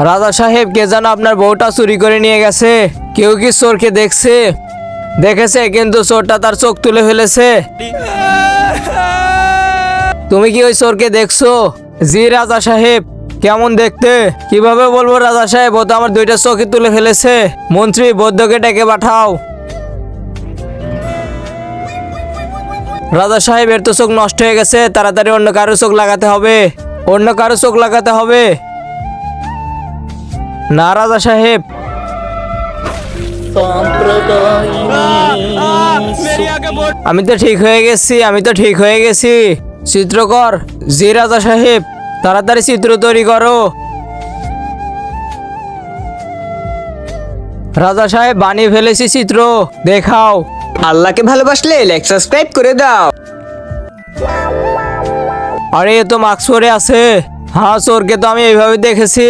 রাজা সাহেব, কে যেন আপনার বউটা চুরি করে নিয়ে গেছে। কেউ কি চোরকে দেখেছে, কিন্তু চোরটা তার চোখ তুলে ফেলেছে। তুমি কি ওই চোরকে দেখছো? জি রাজা সাহেব। কেমন দেখতে? কিভাবে বলবো রাজা সাহেব, ও তো আমার দুইটা চোখই তুলে ফেলেছে। মন্ত্রী, বৈদ্যকে ডেকে পাঠাও। রাজা সাহেব, এর তো চোখ নষ্ট হয়ে গেছে, তাড়াতাড়ি অন্য কারো চোখ লাগাতে হবে। না রাজা সাহেব। আমি তো ঠিক হয়ে গেছি। চিত্রকর। জি রাজা সাহেব, তাড়াতাড়ি চিত্র তৈরি করো। রাজা সাহেব, বানিয়ে ফেলেছি চিত্র, দেখাও। আল্লাহকে ভালোবাসলে লাইক সাবস্ক্রাইব করে দাও। আরে, এ তো মাস্ক পরে আছে। হ্যাঁ, চোরকে তো আমি এইভাবে দেখেছি।